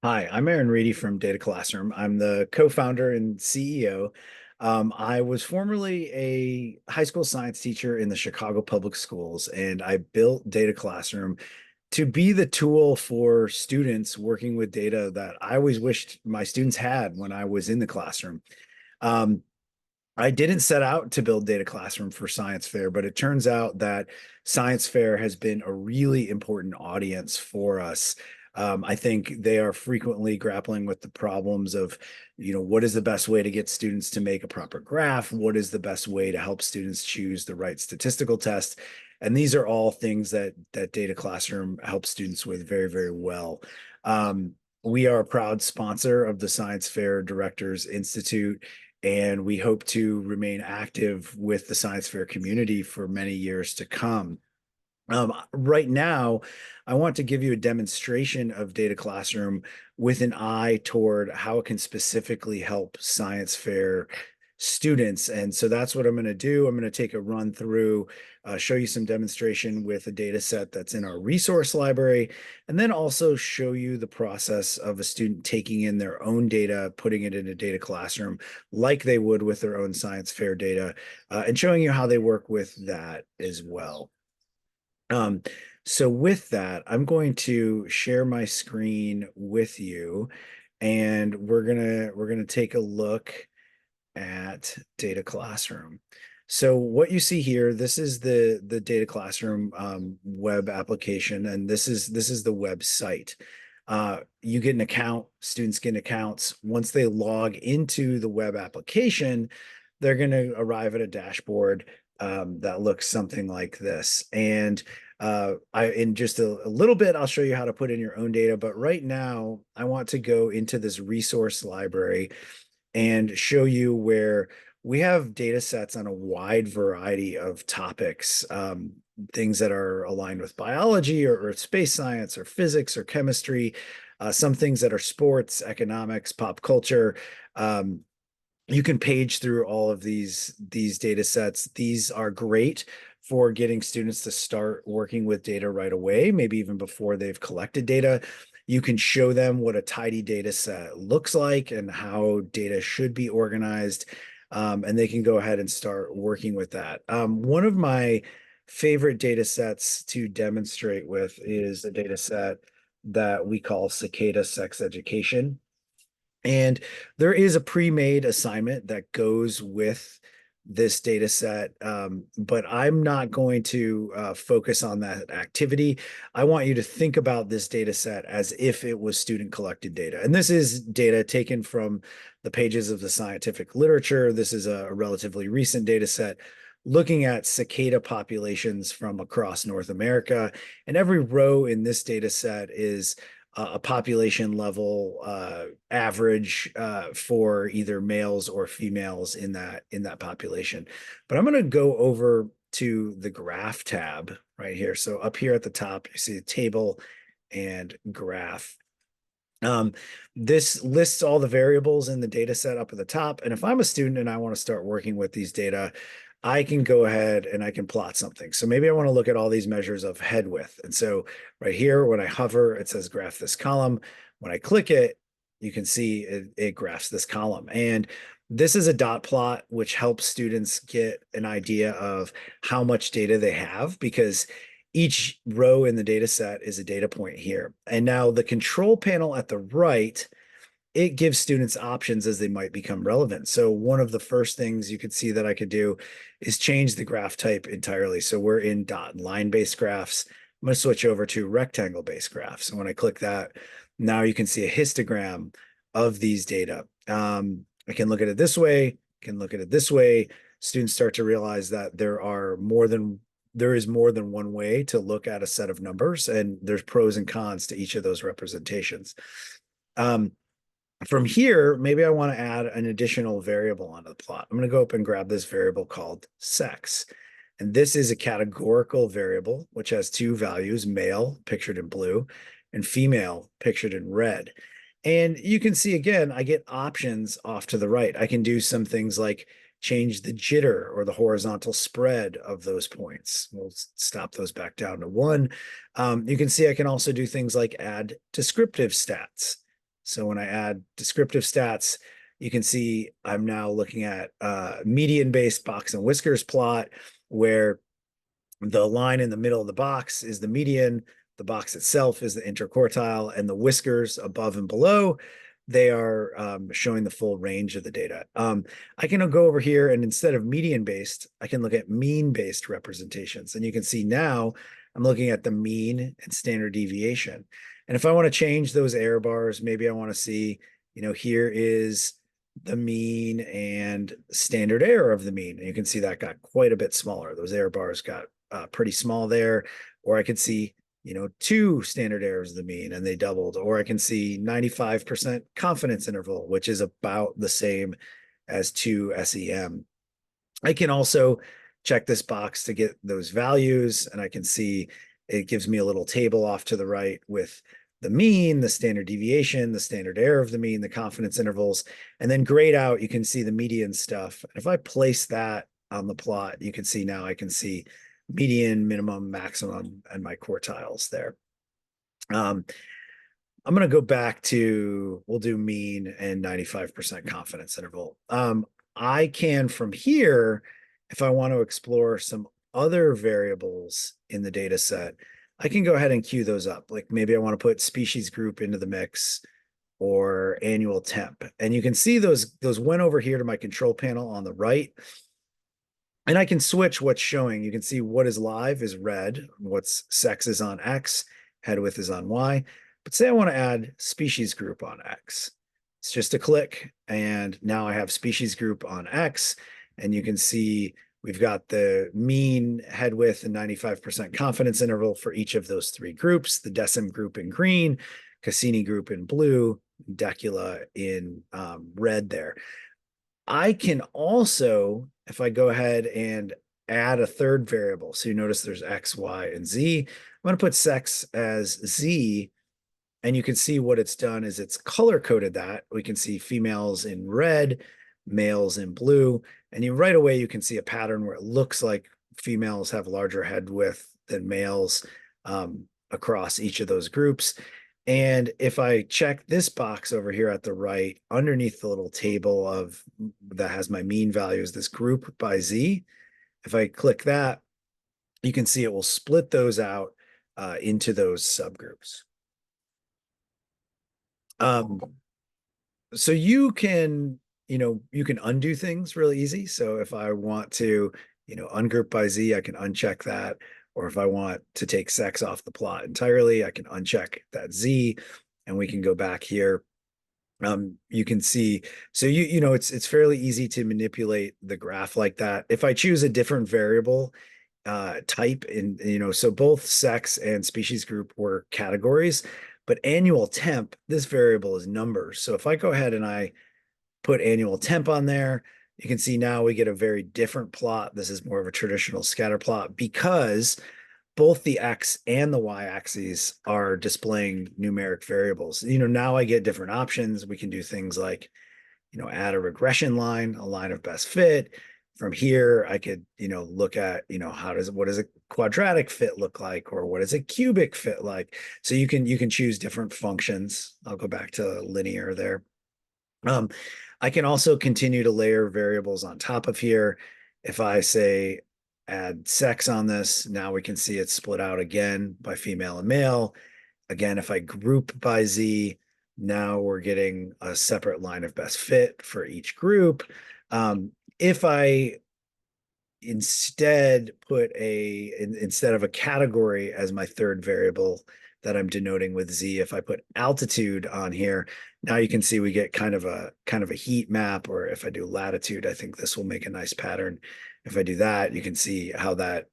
Hi, I'm Aaron Reedy from DataClassroom. I'm the co-founder and CEO. I was formerly a high school science teacher in the Chicago Public Schools, and I built DataClassroom to be the tool for students working with data that I always wished my students had when I was in the classroom. Um, I didn't set out to build Data Classroom for Science Fair, but it turns out that Science Fair has been a really important audience for us. I think they are frequently grappling with the problems of, what is the best way to get students to make a proper graph? What is the best way to help students choose the right statistical test? And these are all things that Data Classroom helps students with very, very well. We are a proud sponsor of the Science Fair Directors Institute, and we hope to remain active with the science fair community for many years to come. Right now, I want to give you a demonstration of Data Classroom with an eye toward how it can specifically help science fair students. And so that's what I'm going to do. I'm going to take a run through, show you some demonstration with a data set that's in our resource library, and then also show you the process of a student taking in their own data, putting it in a Data Classroom like they would with their own science fair data, and showing you how they work with that as well. Um, so with that, I'm going to share my screen with you, and we're gonna take a look at Data Classroom. So what you see here, this is the Data Classroom web application, and this is the website. You get an account, students get accounts. Once they log into the web application, they're going to arrive at a dashboard that looks something like this. And in just a little bit, I'll show you how to put in your own data. But right now, I want to go into this resource library and show you where we have data sets on a wide variety of topics, things that are aligned with biology or space science or physics or chemistry, some things that are sports, economics, pop culture. Um, you can page through all of these data sets. These are great for getting students to start working with data right away, maybe even before they've collected data. You can show them what a tidy data set looks like and how data should be organized, and they can go ahead and start working with that. One of my favorite data sets to demonstrate with is a data set that we call Cicada Sex Education. And there is a pre-made assignment that goes with this data set, but I'm not going to focus on that activity. I want you to think about this data set as if it was student collected data. And this is data taken from the pages of the scientific literature. This is a relatively recent data set looking at cicada populations from across North America. And every row in this data set is a population level average for either males or females in that population. But I'm going to go over to the graph tab right here. So up here at the top, you see the table and graph. Um, this lists all the variables in the data set up at the top. And if I'm a student and I want to start working with these data, I can go ahead and I can plot something. So maybe I want to look at all these measures of head width. And so right here, when I hover, it says graph this column. When I click it, you can see it graphs this column. And this is a dot plot, which helps students get an idea of how much data they have, because each row in the data set is a data point here. And now the control panel at the right, it gives students options as they might become relevant. So one of the first things you could see that I could do is change the graph type entirely. So we're in dot and line-based graphs. I'm going to switch over to rectangle-based graphs. And when I click that, now you can see a histogram of these data. I can look at it this way, can look at it this way. Students start to realize that there is more than one way to look at a set of numbers, and there's pros and cons to each of those representations. Um, from here, maybe I want to add an additional variable onto the plot. I'm going to go up and grab this variable called sex. And this is a categorical variable, which has two values, male, pictured in blue, and female, pictured in red. And you can see, again, I get options off to the right. I can do some things like change the jitter or the horizontal spread of those points. We'll stop those back down to 1. You can see I can also do things like add descriptive stats. So when I add descriptive stats, you can see I'm now looking at median-based box and whiskers plot, where the line in the middle of the box is the median, the box itself is the interquartile, and the whiskers above and below, they are showing the full range of the data. I can go over here, and instead of median-based, I can look at mean-based representations. And you can see now I'm looking at the mean and standard deviation. And if I want to change those error bars, maybe I want to see, here is the mean and standard error of the mean. And you can see that got quite a bit smaller. Those error bars got pretty small there. Or I could see, two standard errors of the mean and they doubled. Or I can see 95% confidence interval, which is about the same as 2 SEM. I can also check this box to get those values, and I can see it gives me a little table off to the right with the mean, the standard deviation, the standard error of the mean, the confidence intervals, and then grayed out, you can see the median stuff. If I place that on the plot, you can see now I can see median, minimum, maximum, and my quartiles there. I'm going to go back to, we'll do mean and 95% confidence interval. I can from here, if I want to explore some other variables in the data set, I can go ahead and queue those up. Like maybe I want to put species group into the mix or annual temp. And you can see those went over here to my control panel on the right. And I can switch what's showing. You can see what is live is red, what's sex is on X, head width is on Y. But say I want to add species group on X. It's just a click, and now I have species group on X, and you can see we've got the mean, head width, and 95% confidence interval for each of those three groups, the decim group in green, Cassini group in blue, Decula in red there. I can also, if I go ahead and add a third variable, so you notice there's X, Y, and Z, I'm going to put sex as Z, and you can see what it's done is it's color coded that. We can see females in red, males in blue, and right away you can see a pattern where it looks like females have larger head width than males across each of those groups. And if I check this box over here at the right, underneath the little table of that has my mean values, this group by Z, if I click that, you can see it will split those out into those subgroups. So you can undo things really easy. So if I want to, ungroup by Z, I can uncheck that. Or if I want to take sex off the plot entirely, I can uncheck that Z, and we can go back here. You can see, so it's fairly easy to manipulate the graph like that. If I choose a different variable type in, so both sex and species group were categories, but annual temp, this variable is numbers. So if I go ahead and I put annual temp on there, you can see now we get a very different plot. This is more of a traditional scatter plot because both the X and the Y axes are displaying numeric variables. Now I get different options. We can do things like, add a regression line, a line of best fit. From here, I could, look at, what does a quadratic fit look like, or what does a cubic fit like? So you can choose different functions. I'll go back to linear there. I can also continue to layer variables on top of here. If I say add sex on this, now we can see it's split out again by female and male. Again, if I group by Z, now we're getting a separate line of best fit for each group. If I instead put instead of a category as my third variable that I'm denoting with Z, if I put altitude on here, now you can see we get kind of a heat map. Or if I do latitude, I think this will make a nice pattern. If I do that, you can see how that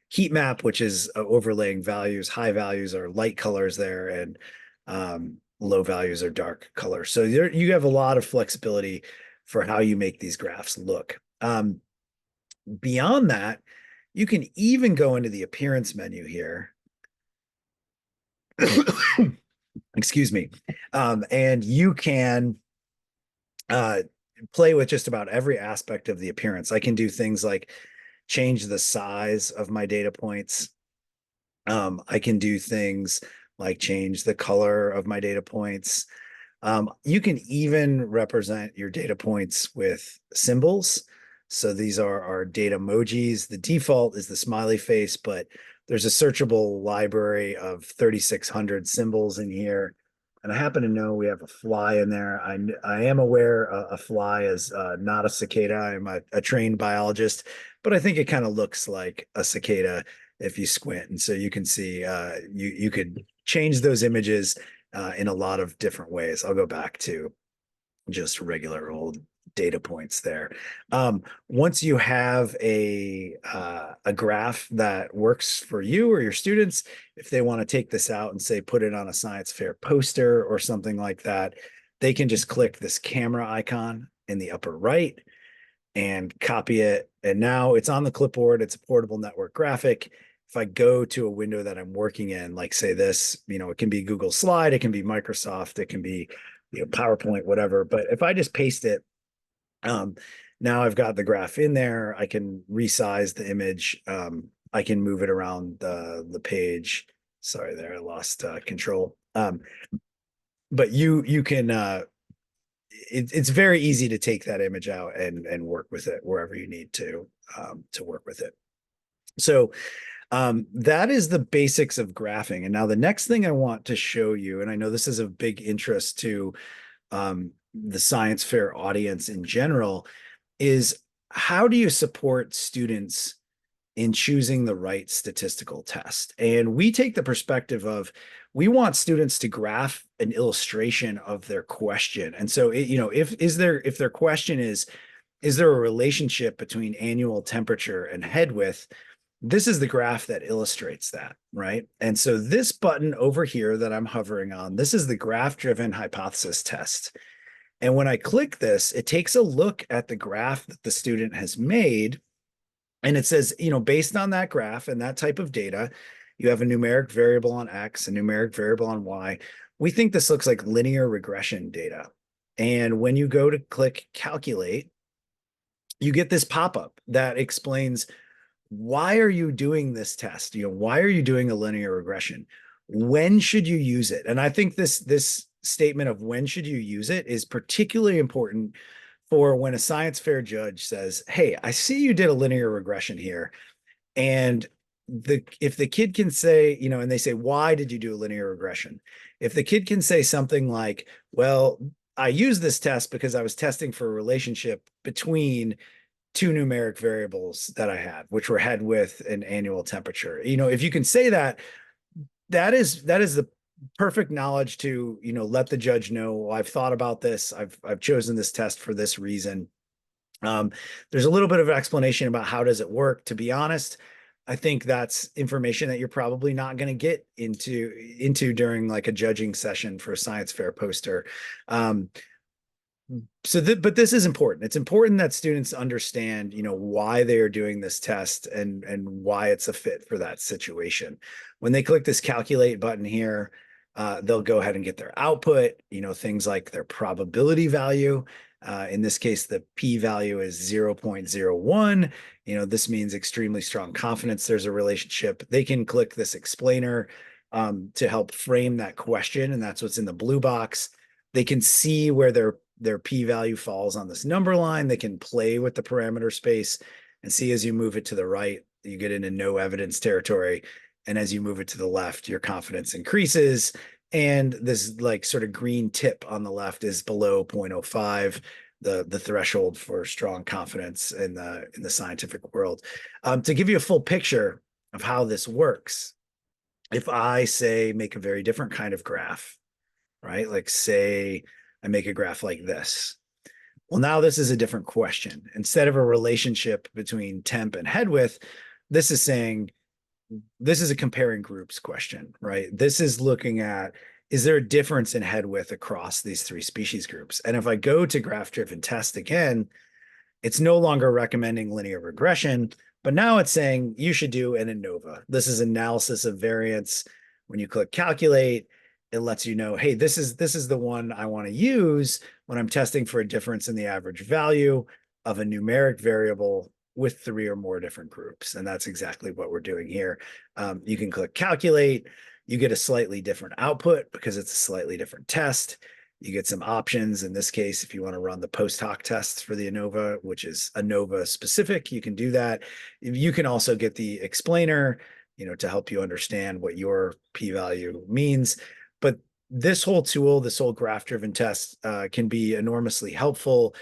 heat map, which is overlaying values, high values are light colors there, and low values are dark colors. So you have a lot of flexibility for how you make these graphs look. Beyond that, you can even go into the appearance menu here. Excuse me. And you can play with just about every aspect of the appearance. I can do things like change the size of my data points. I can do things like change the color of my data points. You can even represent your data points with symbols. So these are our data emojis. The default is the smiley face, but there's a searchable library of 3,600 symbols in here. And I happen to know we have a fly in there. I am aware a fly is not a cicada. I'm a trained biologist, but I think it kind of looks like a cicada if you squint. And so you can see you could change those images in a lot of different ways. I'll go back to just regular old data points there. Once you have a graph that works for you or your students, if they want to take this out and say put it on a science fair poster or something like that, they can just click this camera icon in the upper right and copy it. And now it's on the clipboard. It's a portable network graphic. If I go to a window that I'm working in, like say this, it can be Google Slide, it can be Microsoft, it can be PowerPoint, whatever. But if I just paste it, now I've got the graph in there. I can resize the image. I can move it around the page. Sorry, there I lost control. But you can it's very easy to take that image out and work with it wherever you need to work with it. So that is the basics of graphing. And now the next thing I want to show you, and I know this is of big interest to the science fair audience in general, is how do you support students in choosing the right statistical test? And we take the perspective of we want students to graph an illustration of their question. And so, if their question is there a relationship between annual temperature and head width? This is the graph that illustrates that, right? And so this button over here that I'm hovering on, this is the graph-driven hypothesis test. And when I click this, it takes a look at the graph that the student has made. And it says, based on that graph and that type of data, you have a numeric variable on X, a numeric variable on Y. We think this looks like linear regression data. And when you go to click calculate, you get this pop-up that explains, why are you doing this test? Why are you doing a linear regression? When should you use it? And I think this statement of when should you use it is particularly important for when a science fair judge says, hey, I see you did a linear regression here. And if the kid can say, and they say, why did you do a linear regression? If the kid can say something like, well, I used this test because I was testing for a relationship between two numeric variables that I had, which were head width and annual temperature. If you can say that, that is the perfect knowledge to, let the judge know, well, I've thought about this. I've chosen this test for this reason. There's a little bit of explanation about how does it work. To be honest, I think that's information that you're probably not going to get into during like a judging session for a science fair poster. But this is important. It's important that students understand, why they are doing this test and why it's a fit for that situation. When they click this calculate button here, they'll go ahead and get their output, things like their probability value. In this case, the p-value is 0.01. This means extremely strong confidence there's a relationship. They can click this explainer to help frame that question, and that's what's in the blue box. They can see where their p-value falls on this number line. They can play with the parameter space and see as you move it to the right, you get into no evidence territory. And as you move it to the left, your confidence increases. And this like sort of green tip on the left is below 0.05, the threshold for strong confidence in the scientific world. To give you a full picture of how this works, if I say make a very different kind of graph, right? Like say I make a graph like this. Well, now this is a different question. Instead of a relationship between temp and head width, this is saying, this is a comparing groups question, right? This is looking at, is there a difference in head width across these three species groups? And if I go to graph-driven test again, it's no longer recommending linear regression, but now it's saying you should do an ANOVA. This is analysis of variance. When you click calculate, it lets you know, hey, this is the one I want to use when I'm testing for a difference in the average value of a numeric variable with three or more different groups. And that's exactly what we're doing here. You can click calculate. You get a slightly different output because it's a slightly different test. You get some options. In this case, if you want to run the post hoc tests for the ANOVA, which is ANOVA specific, you can do that. You can also get the explainer, to help you understand what your p-value means. But this whole tool, this whole graph-driven test, can be enormously helpful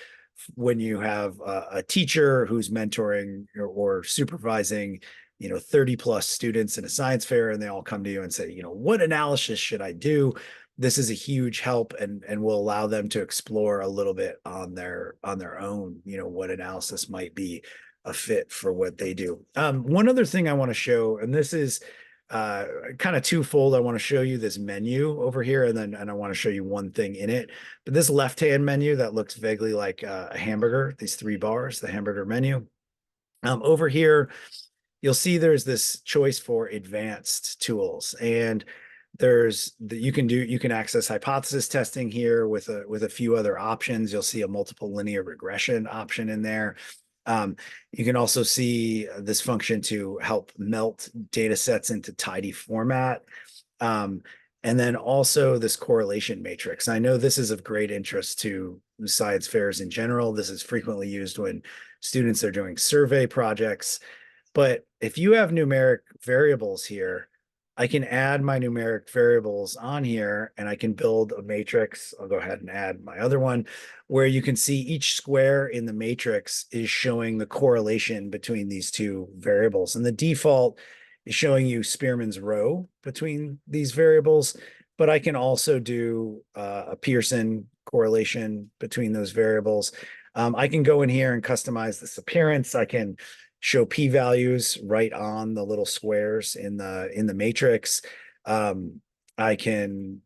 when you have a teacher who's mentoring or supervising 30 plus students in a science fair, and they all come to you and say, what analysis should I do? This is a huge help, and will allow them to explore a little bit on their own, what analysis might be a fit for what they do. One other thing I want to show, and this is kind of twofold. I want to show you this menu over here, and I want to show you one thing in it. But this left-hand menu that looks vaguely like a hamburger, these 3 bars, the hamburger menu. Over here, you'll see there's this choice for advanced tools, and you can access hypothesis testing here with a few other options. You'll see a multiple linear regression option in there. You can also see this function to help melt data sets into tidy format. And then also this correlation matrix. I know this is of great interest to science fairs in general. This is frequently used when students are doing survey projects. But if you have numeric variables here, I can add my numeric variables on here, and I can build a matrix. I'll go ahead and add my other one, where you can see each square in the matrix is showing the correlation between these 2 variables. And the default is showing you Spearman's row between these variables, but I can also do a Pearson correlation between those variables. I can go in here and customize this appearance. I can show p-values right on the little squares in the matrix. I can,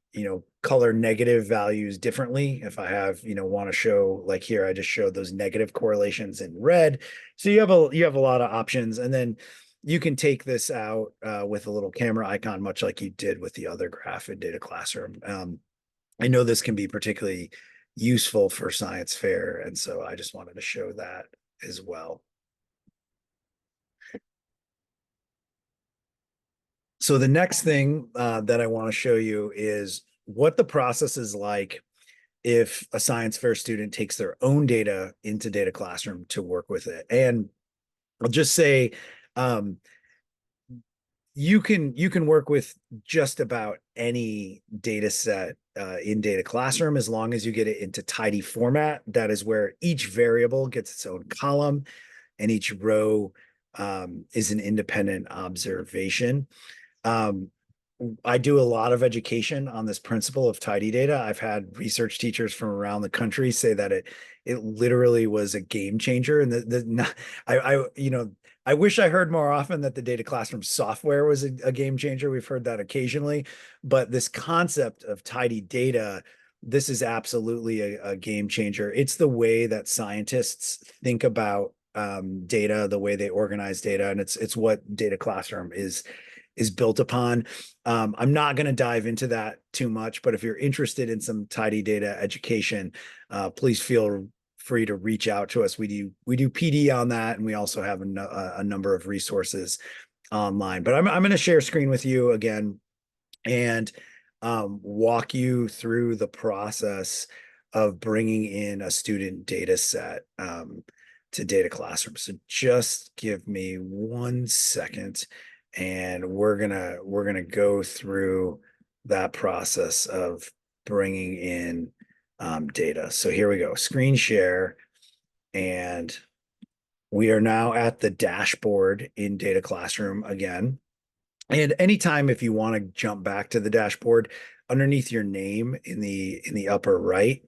color negative values differently if I have, want to show, like here, I just showed those negative correlations in red. So you have a lot of options, and then you can take this out with a little camera icon, much like you did with the other graph in DataClassroom. I know this can be particularly useful for science fair, and so I just wanted to show that as well. So the next thing that I want to show you is what the process is like if a science fair student takes their own data into DataClassroom to work with it. And I'll just say, you can work with just about any data set in DataClassroom, as long as you get it into tidy format. That is where each variable gets its own column, and each row is an independent observation. I do a lot of education on this principle of tidy data. I've had research teachers from around the country say that it literally was a game changer. And I wish I heard more often that the DataClassroom software was a game changer. We've heard that occasionally, but this concept of tidy data, this is absolutely a game changer. It's the way that scientists think about data, the way they organize data, and it's what DataClassroom is built upon. I'm not going to dive into that too much, but if you're interested in some tidy data education, please feel free to reach out to us. We do PD on that, and we also have a number of resources online. But I'm going to share screen with you again and walk you through the process of bringing in a student data set to DataClassroom. So just give me 1 second, and we're gonna go through that process of bringing in data. So here we go, screen share, and we are now at the dashboard in DataClassroom again. And anytime if you want to jump back to the dashboard, underneath your name in the upper right,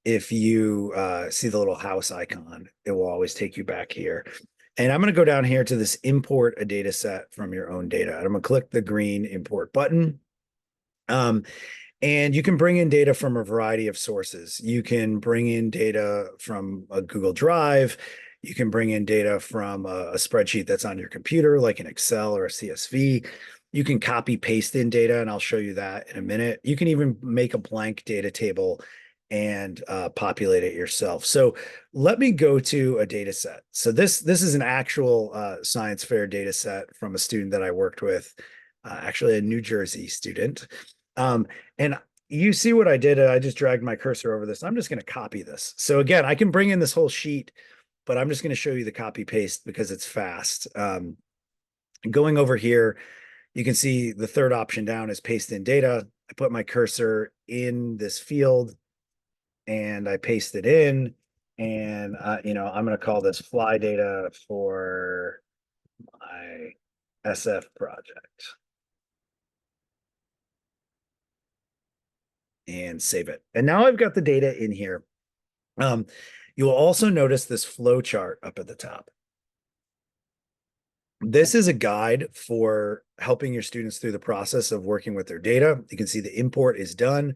if you see the little house icon, it will always take you back here. And I'm going to go down here to this import a data set from your own data. And I'm going to click the green import button. And you can bring in data from a variety of sources. You can bring in data from a Google Drive. You can bring in data from a spreadsheet that's on your computer, like an Excel or a CSV. You can copy paste in data, and I'll show you that in a minute. You can even make a blank data table and populate it yourself. So let me go to a data set. So this is an actual science fair data set from a student that I worked with, actually a New Jersey student. And you see what I did? I just dragged my cursor over this. I'm just going to copy this. So again, I can bring in this whole sheet, but I'm just going to show you the copy paste because it's fast. Going over here, you can see the third option down is paste in data. I put my cursor in this field and I paste it in. And I'm going to call this fly data for my SF project and save it. And now I've got the data in here. You will also notice this flow chart up at the top. This is a guide for helping your students through the process of working with their data. You can see the import is done,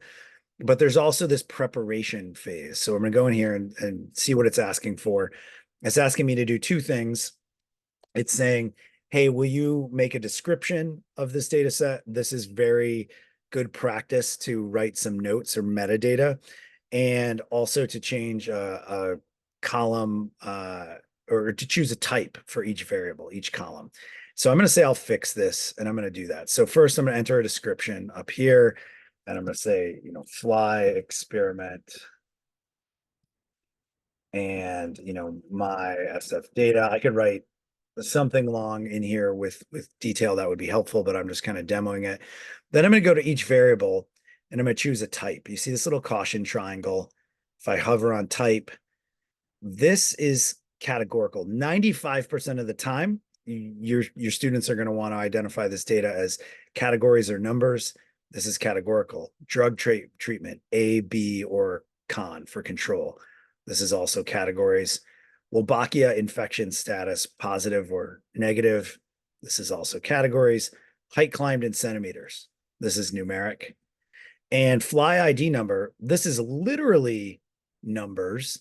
but there's also this preparation phase. So I'm going to go in here and see what it's asking for. It's asking me to do two things. It's saying, hey, will you make a description of this data set? This is very good practice to write some notes or metadata, and also to change a column or to choose a type for each variable, each column. So I'm going to say I'll fix this, and I'm going to do that. So first, I'm going to enter a description up here, and I'm going to say, fly experiment, and my SF data. I could write something long in here with detail that would be helpful, but I'm just kind of demoing it. Then I'm going to go to each variable and I'm going to choose a type. You see this little caution triangle. If I hover on type, this is categorical. 95% of the time, your students are going to want to identify this data as categories or numbers. This is categorical. Drug treatment, A, B, or con for control. This is also categories. Wolbachia infection status, positive or negative. This is also categories. Height climbed in centimeters. This is numeric. And fly ID number, this is literally numbers,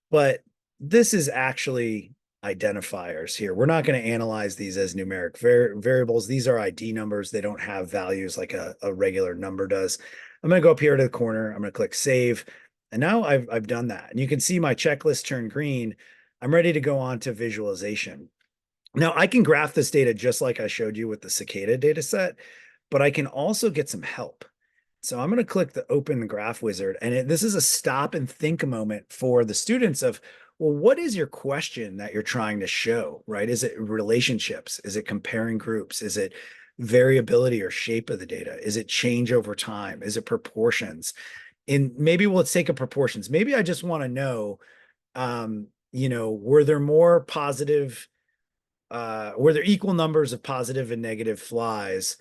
but this is actually identifiers here. We're not going to analyze these as numeric variables. These are ID numbers. They don't have values like a regular number does. I'm going to go up here to the corner. I'm going to click save. And now I've done that. And you can see my checklist turn green. I'm ready to go on to visualization. Now I can graph this data just like I showed you with the cicada data set, but I can also get some help. So I'm going to click the open graph wizard, and this is a stop and think moment for the students of, well, what is your question that you're trying to show, right? Is it relationships? Is it comparing groups? Is it variability or shape of the data? Is it change over time? Is it proportions? And maybe let's take a proportions. Maybe I just want to know, were there more positive, were there equal numbers of positive and negative flies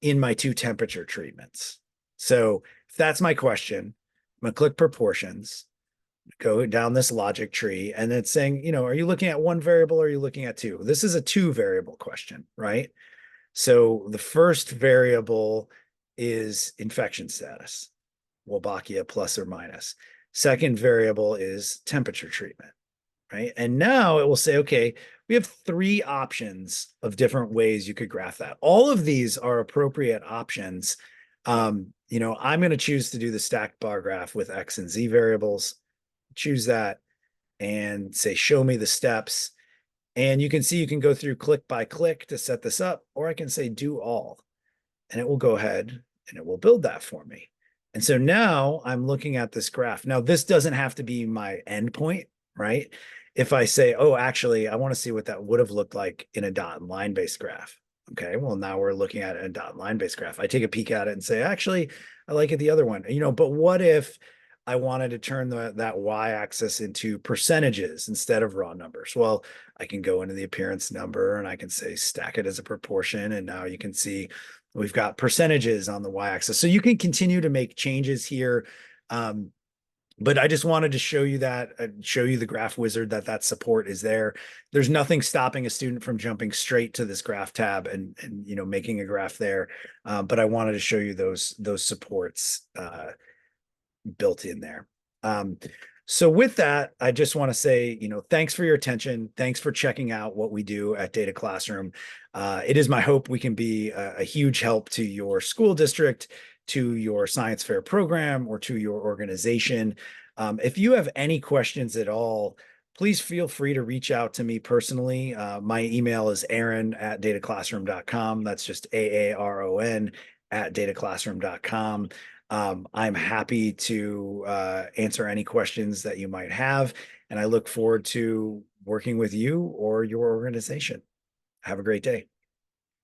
in my two temperature treatments? So if that's my question, I'm going to click proportions, go down this logic tree, and it's saying, are you looking at one variable or are you looking at two? This is a two variable question, right? So the first variable is infection status, Wolbachia plus or minus. Second variable is temperature treatment, right? And now it will say, okay, we have three options of different ways you could graph that. All of these are appropriate options. I'm going to choose to do the stacked bar graph with X and Z variables. Choose that and say, show me the steps. And you can see you can go through click by click to set this up, or I can say do all, and it will go ahead and it will build that for me. And so now I'm looking at this graph. Now, this doesn't have to be my endpoint, right? If I say, oh, actually, I want to see what that would have looked like in a dot and line based graph. Okay, well, now we're looking at a dot and line based graph. I take a peek at it and say, actually, I like it the other one. But what if I wanted to turn that y-axis into percentages instead of raw numbers? Well, I can go into the appearance number and I can say stack it as a proportion. And now you can see we've got percentages on the y-axis. So you can continue to make changes here. But I just wanted to show you the graph wizard, that support is there. There's nothing stopping a student from jumping straight to this graph tab and making a graph there. But I wanted to show you those supports built in there. So with that, I just want to say, thanks for your attention. Thanks for checking out what we do at DataClassroom. It is my hope we can be a huge help to your school district, to your science fair program, or to your organization. If you have any questions at all, please feel free to reach out to me personally. My email is aaron@dataclassroom.com. That's just AARON @dataclassroom.com. I'm happy to answer any questions that you might have, and I look forward to working with you or your organization. Have a great day.